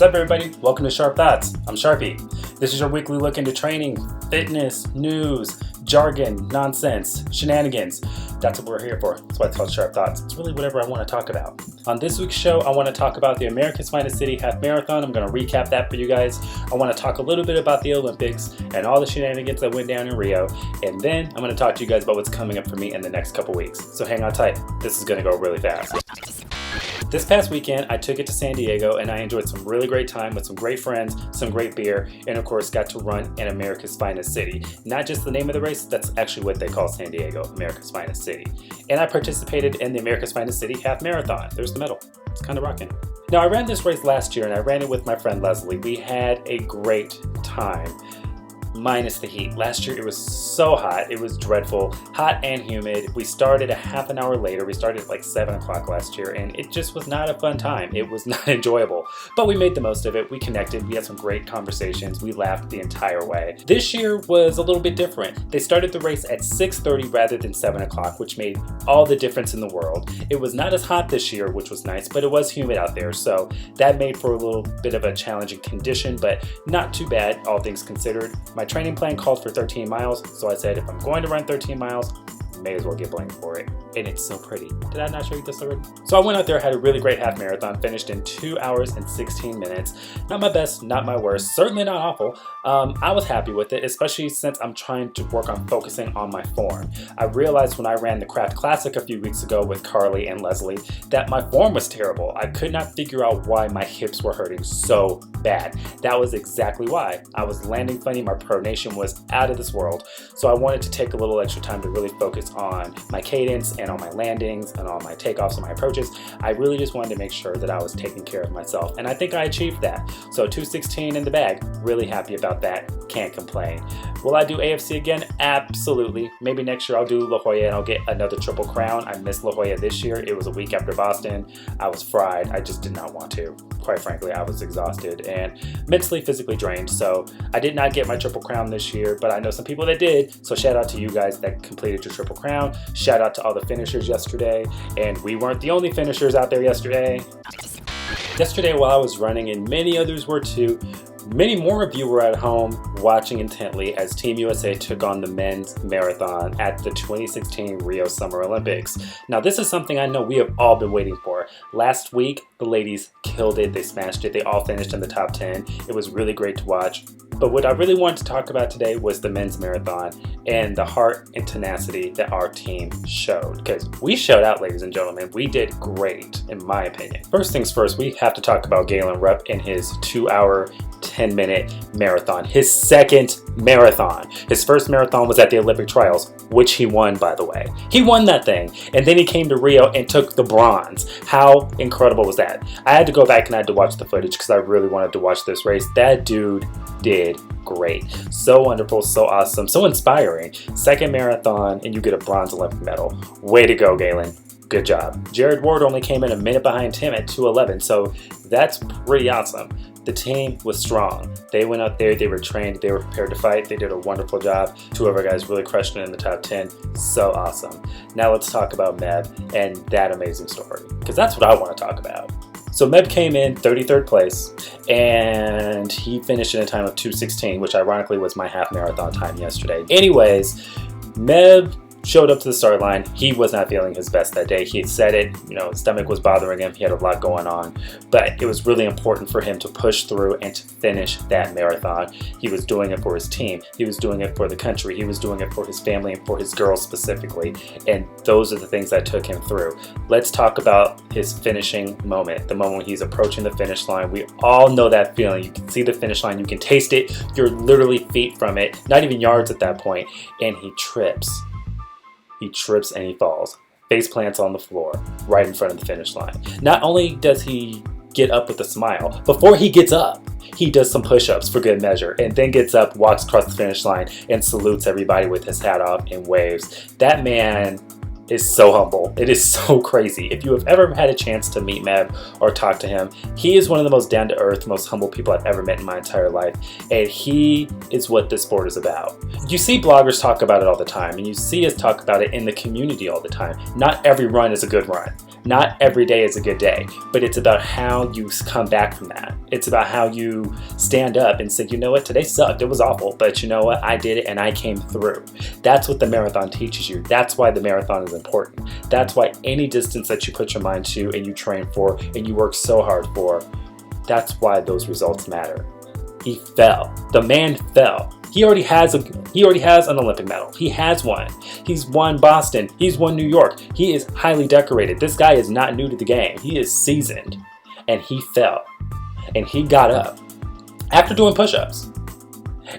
What's up, everybody? Welcome to Sharp Thoughts. I'm Sharpie. This is your weekly look into training, fitness, news, jargon, nonsense, shenanigans. That's what we're here for. That's why it's called Sharp Thoughts. It's really whatever I want to talk about. On this week's show, I want to talk about the America's Finest City Half Marathon. I'm going to recap that for you guys. I want to talk a little bit about the Olympics and all the shenanigans that went down in Rio. And then I'm going to talk to you guys about what's coming up for me in the next couple weeks. So hang on tight. This is going to go really fast. This past weekend, I took it to San Diego and I enjoyed some really great time with some great friends, some great beer, and of course got to run in America's Finest City. Not just the name of the race, that's actually what they call San Diego, America's Finest City. And I participated in the America's Finest City Half Marathon. There's the medal. It's kind of rocking. Now, I ran this race last year and I ran it with my friend Leslie. We had a great time. Minus the heat. Last year it was so hot, it was dreadful, hot and humid. We started a half an hour later. We started at like 7 o'clock last year and it just was not a fun time. It was not enjoyable, but we made the most of it. We connected, we had some great conversations, we laughed the entire way. This year was a little bit different. They started the race at 6:30 rather than 7 o'clock, which made all the difference in the world. It was not as hot this year, which was nice, but it was humid out there, so that made for a little bit of a challenging condition, but not too bad, all things considered. My training plan called for 13 miles, so I said if I'm going to run 13 miles, may as well get blamed for it. And it's so pretty. Did I not show you this already? So I went out there, had a really great half marathon, finished in 2 hours and 16 minutes. Not my best, not my worst, certainly not awful. I was happy with it, especially since I'm trying to work on focusing on my form. I realized when I ran the Craft Classic a few weeks ago with Carly and Leslie that my form was terrible. I could not figure out why my hips were hurting so bad. That was exactly why. I was landing funny, my pronation was out of this world. So I wanted to take a little extra time to really focus on my cadence and on my landings and on my takeoffs and my approaches. I really just wanted to make sure that I was taking care of myself, and I think I achieved that. So 2:16 in the bag, really happy about that, can't complain. Will I do AFC again? Absolutely. Maybe next year I'll do La Jolla and I'll get another Triple Crown. I missed La Jolla this year. It was a week after Boston. I was fried. I just did not want to. Quite frankly, I was exhausted and mentally, physically drained. So I did not get my Triple Crown this year, but I know some people that did. So shout out to you guys that completed your Triple Crown. Shout out to all the finishers yesterday. And we weren't the only finishers out there yesterday. Yesterday while I was running, and many others were too, many more of you were at home watching intently as Team USA took on the men's marathon at the 2016 Rio Summer Olympics. Now, this is something I know we have all been waiting for. Last week, the ladies killed it. They smashed it. They all finished in the top 10. It was really great to watch. But what I really wanted to talk about today was the men's marathon and the heart and tenacity that our team showed. Because we showed out, ladies and gentlemen. We did great, in my opinion. First things first, we have to talk about Galen Rupp and his 2-hour 10-minute marathon. His second marathon. His first marathon was at the Olympic trials, which he won, by the way. He won that thing. And then he came to Rio and took the bronze. How incredible was that? I had to go back and I had to watch the footage because I really wanted to watch this race. That dude did great. So wonderful, so awesome, so inspiring. Second marathon and you get a bronze Olympic medal. Way to go, Galen. Good job. Jared Ward only came in a minute behind him at 2:11, so that's pretty awesome. The team was strong. They went out there, they were trained, they were prepared to fight. They did a wonderful job. 2 of our guys really crushed it in the top 10. So awesome. Now let's talk about Meb and that amazing story, because that's what I want to talk about. So Meb came in 33rd place and he finished in a time of 2:16, which ironically was my half marathon time yesterday. Anyways, Meb showed up to the start line. He was not feeling his best that day. He had said it, his stomach was bothering him. He had a lot going on, but it was really important for him to push through and to finish that marathon. He was doing it for his team. He was doing it for the country. He was doing it for his family and for his girls specifically. And those are the things that took him through. Let's talk about his finishing moment, the moment when he's approaching the finish line. We all know that feeling. You can see the finish line. You can taste it. You're literally feet from it, not even yards at that point. And he trips. He trips and he falls. Face plants on the floor right in front of the finish line. Not only does he get up with a smile, before he gets up, he does some push-ups for good measure and then gets up, walks across the finish line and salutes everybody with his hat off and waves. That man is so humble. It is so crazy. If you have ever had a chance to meet Meb or talk to him, he is one of the most down-to-earth, most humble people I've ever met in my entire life, and he is what this sport is about. You see bloggers talk about it all the time, and you see us talk about it in the community all the time. Not every run is a good run. Not every day is a good day, but it's about how you come back from that. It's about how you stand up and say, you know what, today sucked, it was awful, but you know what, I did it and I came through. That's what the marathon teaches you. That's why the marathon is important. That's why any distance that you put your mind to and you train for and you work so hard for, that's why those results matter. He fell. The man fell. He already has an Olympic medal. He has one. He's won Boston. He's won New York. He is highly decorated. This guy is not new to the game. He is seasoned. And he fell. And he got up after doing push-ups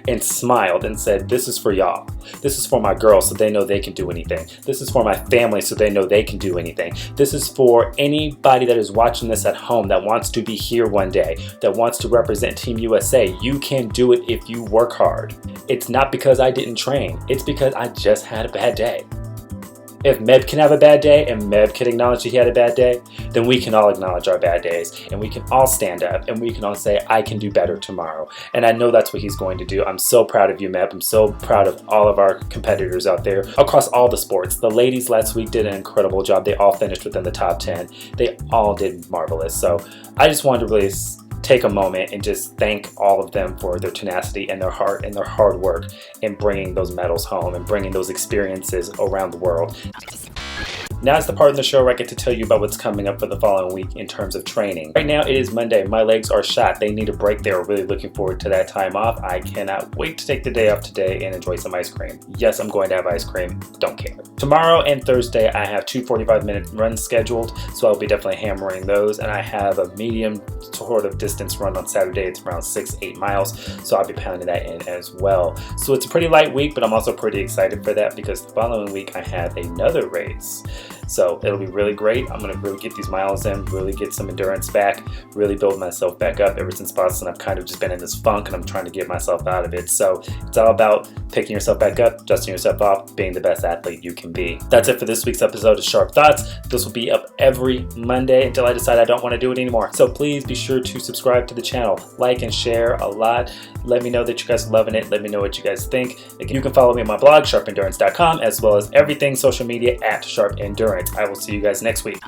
and smiled and said, this is for y'all. This is for my girls so they know they can do anything. This is for my family so they know they can do anything. This is for anybody that is watching this at home that wants to be here one day, that wants to represent Team USA. You can do it if you work hard. It's not because I didn't train. It's because I just had a bad day. If Meb can have a bad day and Meb can acknowledge that he had a bad day, then we can all acknowledge our bad days and we can all stand up and we can all say, I can do better tomorrow. And I know that's what he's going to do. I'm so proud of you, Meb. I'm so proud of all of our competitors out there across all the sports. The ladies last week did an incredible job. They all finished within the top 10. They all did marvelous. So I just wanted to really take a moment and just thank all of them for their tenacity and their heart and their hard work in bringing those medals home and bringing those experiences around the world. Now is the part in the show where I get to tell you about what's coming up for the following week in terms of training. Right now it is Monday. My legs are shot. They need a break. They're really looking forward to that time off. I cannot wait to take the day off today and enjoy some ice cream. Yes, I'm going to have ice cream. Don't care. Tomorrow and Thursday I have two 45-minute runs scheduled, so I'll be definitely hammering those. And I have a medium sort of distance run on Saturday. It's around 6-8 miles, so I'll be pounding that in as well. So it's a pretty light week, but I'm also pretty excited for that because the following week I have another race. So it'll be really great. I'm going to really get these miles in, really get some endurance back, really build myself back up. Ever since Boston, I've kind of just been in this funk and I'm trying to get myself out of it. So it's all about picking yourself back up, dusting yourself off, being the best athlete you can be. That's it for this week's episode of Sharp Thoughts. This will be up every Monday until I decide I don't want to do it anymore. So please be sure to subscribe to the channel, like and share a lot. Let me know that you guys are loving it. Let me know what you guys think. Again, you can follow me on my blog, sharpendurance.com, as well as everything social media at Sharp Endurance. I will see you guys next week.